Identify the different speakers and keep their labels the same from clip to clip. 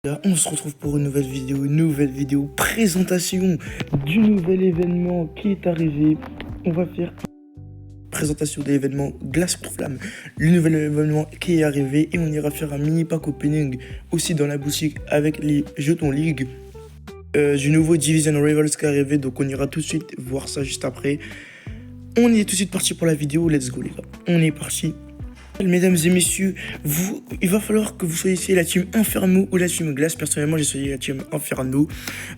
Speaker 1: Là, on se retrouve pour une nouvelle vidéo présentation du nouvel événement qui est arrivé. On va faire présentation de l'événement Glace pour Flamme, le nouvel événement qui est arrivé, et on ira faire un mini pack opening aussi dans la boutique avec les jetons League du nouveau Division Rivals qui est arrivé. Donc on ira tout de suite voir ça juste après. On est tout de suite parti pour la vidéo, let's go les gars, on est parti. Mesdames et messieurs, il va falloir que vous choisissiez la team Inferno ou la team Glace. Personnellement, j'ai choisi la team Inferno.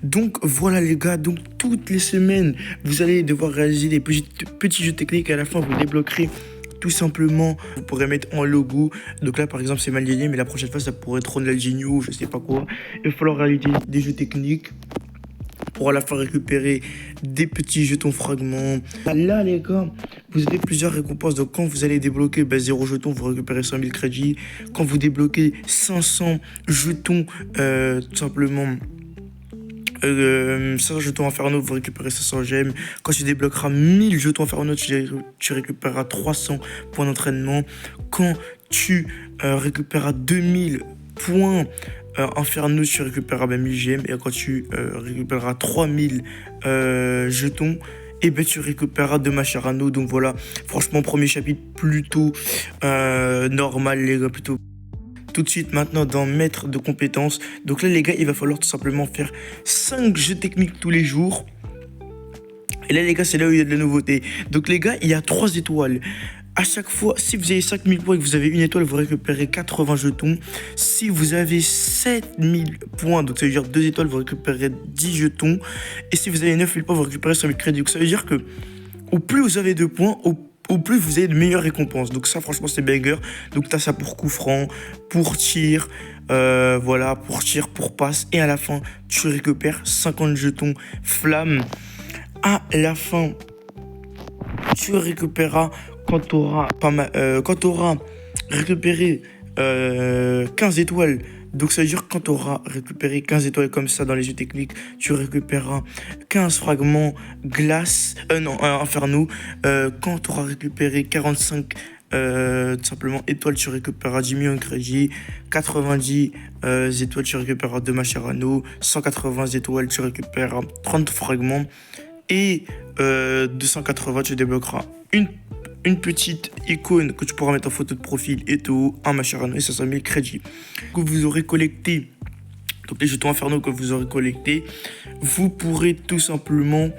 Speaker 1: Donc voilà les gars, donc toutes les semaines, vous allez devoir réaliser des petits jeux techniques. À la fin, vous débloquerez tout simplement, vous pourrez mettre en logo. Donc là, par exemple, c'est Maldini, mais la prochaine fois, ça pourrait être Ronaldinho, je sais pas quoi. Il va falloir réaliser des jeux techniques pour à la fin récupérer des petits jetons fragments. Là les gars, vous avez plusieurs récompenses. Donc quand vous allez débloquer 0 jetons, vous récupérez 100 000 crédits. Quand vous débloquez 500 jetons, tout simplement 500 jetons Inferno, vous récupérez 500 gemmes. Quand tu débloqueras 1000 jetons Inferno, tu récupéreras 300 points d'entraînement. Quand tu récupéreras 2000 points Inferno, tu récupéreras 1000 gemmes. Et quand tu récupéreras 3000 jetons, et ben tu récupéreras de Mascherano. Donc voilà, franchement, premier chapitre plutôt normal les gars, plutôt. Tout de suite maintenant dans maître de compétences. Donc là les gars, il va falloir tout simplement faire 5 jeux techniques tous les jours. Et là les gars, c'est là où il y a de la nouveauté. Donc les gars, il y a 3 étoiles. À chaque fois, si vous avez 5000 points et que vous avez une étoile, vous récupérez 80 jetons. Si vous avez 7000 points, donc ça veut dire 2 étoiles, vous récupérez 10 jetons. Et si vous avez 9000 points, vous récupérez 5000 crédits. Donc ça veut dire que au plus vous avez 2 points, au plus vous avez de meilleures récompenses. Donc ça, franchement, c'est banger. Donc tu as ça pour coup franc, pour tir, voilà, pour tir, pour passe. Et à la fin, tu récupères 50 jetons flamme. À la fin, tu récupéreras quand tu auras récupéré 15 étoiles. Donc ça veut dire que quand tu auras récupéré 15 étoiles comme ça dans les jeux techniques, tu récupéreras 15 fragments glace, Inferno. Quand tu auras récupéré 45 tout simplement étoiles, tu récupéreras 10 millions de crédits. 90 étoiles, tu récupéreras 2 Mascherano. 180 étoiles, tu récupéreras 30 fragments. Et 280, tu débloqueras une petite icône que tu pourras mettre en photo de profil et tout, un Mascherano et 500 000 crédits que vous aurez collecté. Donc les jetons Inferno que vous aurez collectés, vous pourrez tout simplement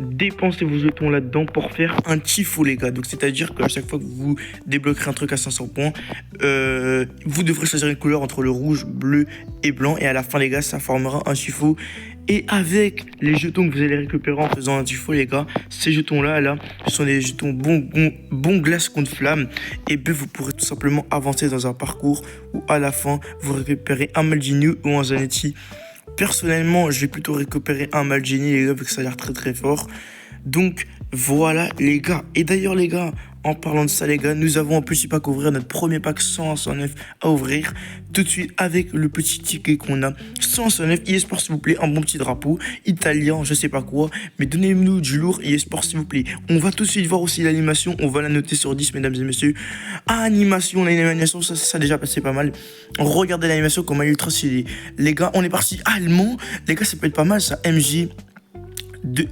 Speaker 1: dépenser vos jetons là-dedans pour faire un tifo les gars. Donc c'est-à-dire qu'à chaque fois que vous débloquerez un truc à 500 points, vous devrez choisir une couleur entre le rouge, bleu et blanc. Et à la fin les gars, ça formera un tifo. Et avec les jetons que vous allez récupérer en faisant un tifo les gars, ces jetons là, ce sont des jetons bon glace contre flamme. Et bien vous pourrez tout simplement avancer dans un parcours où à la fin vous récupérez un Maldini ou un Zanetti. Personnellement, je vais plutôt récupérer un Maldini les gars, vu que ça a l'air très très fort. Donc voilà les gars. Et d'ailleurs les gars, en parlant de ça les gars, nous avons un petit pack à ouvrir, notre premier pack 109 à ouvrir tout de suite avec le petit ticket qu'on a. 109 eSport s'il vous plaît, un bon petit drapeau italien, je sais pas quoi, mais donnez-nous du lourd eSport s'il vous plaît. On va tout de suite voir aussi l'animation, on va la noter sur 10 mesdames et messieurs. Animation, l'animation, ça a déjà passé pas mal. Regardez l'animation comme elle est ultra stylée. Les gars, on est parti allemand, les gars ça peut être pas mal ça, MJ de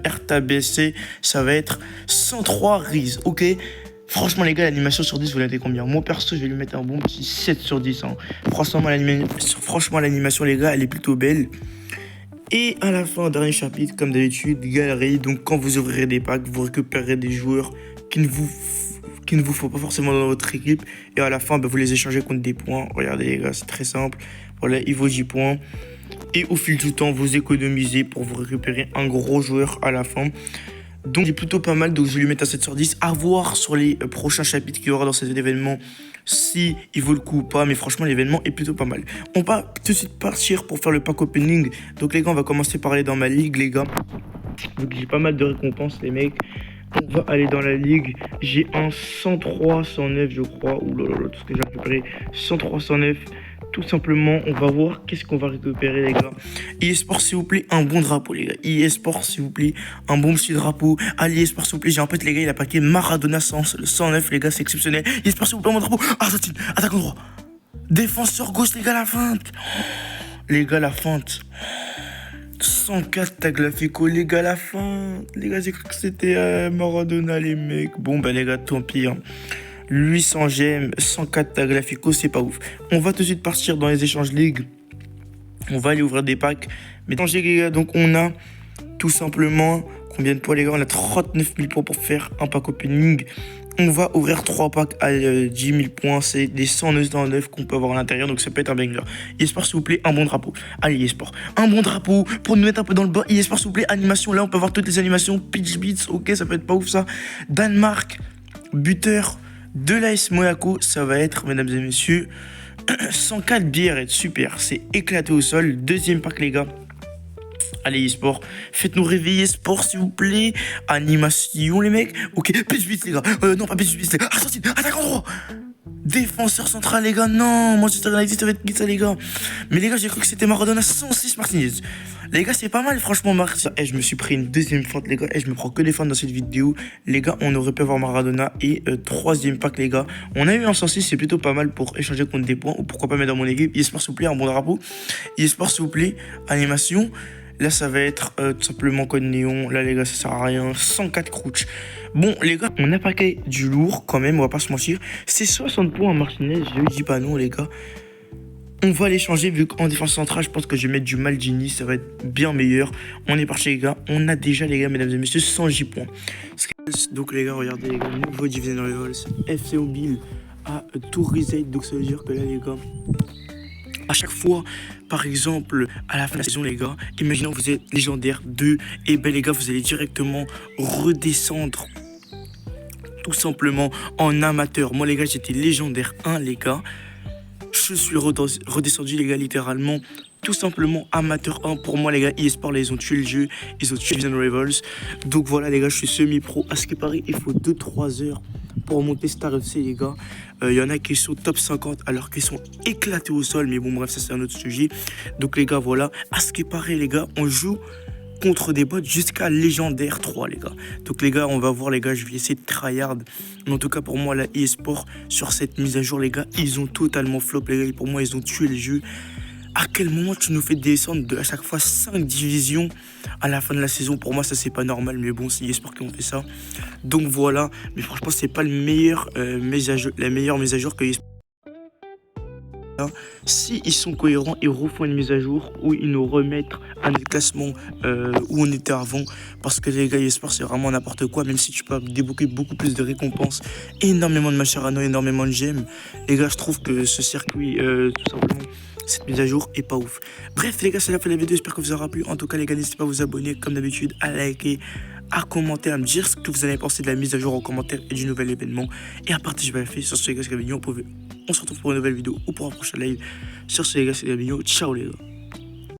Speaker 1: RTBC, ça va être 103 Riz, ok. Franchement les gars, l'animation sur 10 vous la mettez combien? Moi perso je vais lui mettre un bon petit 7 sur 10 hein. Franchement l'animation les gars elle est plutôt belle. Et à la fin, dernier chapitre comme d'habitude, galerie. Donc quand vous ouvrirez des packs, vous récupérez des joueurs qui ne vous faut pas forcément dans votre équipe. Et à la fin vous les échangez contre des points. Regardez les gars, c'est très simple. Voilà, il vaut 10 points. Et au fil du temps, vous économisez pour vous récupérer un gros joueur à la fin. Donc, c'est plutôt pas mal. Donc, je vais lui mettre un 7 sur 10. À voir sur les prochains chapitres qu'il y aura dans cet événement, si il vaut le coup ou pas. Mais franchement, l'événement est plutôt pas mal. On va tout de suite partir pour faire le pack opening. Donc, les gars, on va commencer par aller dans ma ligue, les gars. Donc, j'ai pas mal de récompenses, les mecs. On va aller dans la ligue. J'ai un 103, 109, je crois. Ouh là là, tout ce que j'ai récupéré. 103, 109. Tout simplement, on va voir qu'est-ce qu'on va récupérer, les gars. eSport, s'il vous plaît, un bon drapeau, les gars. eSport, s'il vous plaît, un bon petit drapeau. Allez, eSport, s'il vous plaît. J'ai un pote, les gars, il a paqué Maradona 109, les gars, c'est exceptionnel. eSport, s'il vous plaît, mon drapeau. Argentine, attaque en droit. Défenseur gauche, les gars, la feinte. Les gars, la feinte. 104 Tagliafico, les gars, la feinte. Les gars, j'ai cru que c'était Maradona, les mecs. Bon, bah, les gars, tant pis. Hein. 800 gemmes, 104 Tagliafico, c'est pas ouf. On va tout de suite partir dans les échanges ligues. On va aller ouvrir des packs. Mais dans les gars, donc on a tout simplement... Combien de points, les gars? On a 39 000 points pour faire un pack opening. On va ouvrir 3 packs à 10 000 points. C'est des 109 qu'on peut avoir à l'intérieur. Donc ça peut être un banger. eSport, s'il vous plaît, un bon drapeau. Allez, eSport. Un bon drapeau pour nous mettre un peu dans le bas. eSport, s'il vous plaît, animation. Là, on peut avoir toutes les animations. Pitch Beats, ok, ça peut être pas ouf ça. Danemark, buteur de l'AS Monaco. Ça va être, mesdames et messieurs, 104 Biarritz. Super, c'est éclaté au sol. Deuxième pack, les gars. Allez, eSport, faites-nous réveiller sport, s'il vous plaît. Animation, les mecs. Ok, pitch Beats, les gars. Non, pas pitch Beats, les gars. Argentine, attaque en droit. Défenseur central, les gars. Non, Manchester United, ça va être qui ça, les gars? Mais les gars, j'ai cru que c'était Maradona 106 Martinez. Les gars, c'est pas mal, franchement, je me suis pris une deuxième feinte, les gars. Je me prends que des feintes dans cette vidéo. Les gars, on aurait pu avoir Maradona. Et troisième pack, les gars. On a eu un 106, c'est plutôt pas mal pour échanger contre des points. Ou pourquoi pas mettre dans mon équipe. eSport, s'il vous plaît, un bon drapeau. eSport, s'il vous plaît, animation. Là, ça va être tout simplement code néon. Là, les gars, ça sert à rien. 104 crouch. Bon, les gars, on a paqué du lourd quand même, on va pas se mentir. C'est 60 points à Martinez, je dis pas non, les gars. On va les changer vu qu'en défense centrale, je pense que je vais mettre du Maldini, ça va être bien meilleur. On est parti, les gars. On a déjà, les gars, mesdames et messieurs, 110 points. Donc, les gars, regardez, les gars, nouveau Division Rivals. FC Mobile à tout reset. Donc, ça veut dire que là, les gars, à chaque fois, par exemple, à la fin de la saison, les gars, imaginons que vous êtes légendaire 2, et ben les gars, vous allez directement redescendre tout simplement en amateur. Moi, les gars, j'étais légendaire 1, les gars. Je suis redescendu, les gars, littéralement. Tout simplement amateur 1 pour moi, les gars. eSport, là, ils ont tué le jeu. Ils ont tué Division Rivals. Donc voilà, les gars, je suis semi-pro. À ce qui paraît, il faut 2-3 heures pour monter Star FC, les gars. Il y en a qui sont top 50 alors qu'ils sont éclatés au sol. Mais bon, bref, ça, c'est un autre sujet. Donc, les gars, voilà. À ce qui paraît, les gars, on joue contre des bots jusqu'à légendaire 3, les gars. Donc les gars, on va voir, les gars, je vais essayer de tryhard. Mais en tout cas, pour moi, la eSport, sur cette mise à jour, les gars, ils ont totalement flop, les gars. Pour moi, ils ont tué le jeu. À quel moment tu nous fais descendre de à chaque fois 5 divisions à la fin de la saison? Pour moi, ça, c'est pas normal. Mais bon, c'est eSport qui ont fait ça. Donc voilà. Mais franchement, c'est pas le meilleur, la meilleure mise à jour que eSport. Si ils sont cohérents, ils refont une mise à jour où ils nous remettent à notre classement où on était avant. Parce que les gars, eSport, c'est vraiment n'importe quoi. Même si tu peux débloquer beaucoup plus de récompenses, énormément de Mascherano, énormément de gemmes. Les gars, je trouve que ce circuit, tout simplement, cette mise à jour est pas ouf. Bref, les gars, c'est la fin de la vidéo. J'espère que vous aura plu. En tout cas, les gars, n'hésitez pas à vous abonner comme d'habitude, à liker, à commenter, à me dire ce que vous avez pensé de la mise à jour en commentaire et du nouvel événement. Et à partager la vidéo. Sur ce, les gars, c'est la vidéo. On se retrouve pour une nouvelle vidéo ou pour un prochain live. Sur ce, les gars, c'est la vidéo. Ciao, les gars.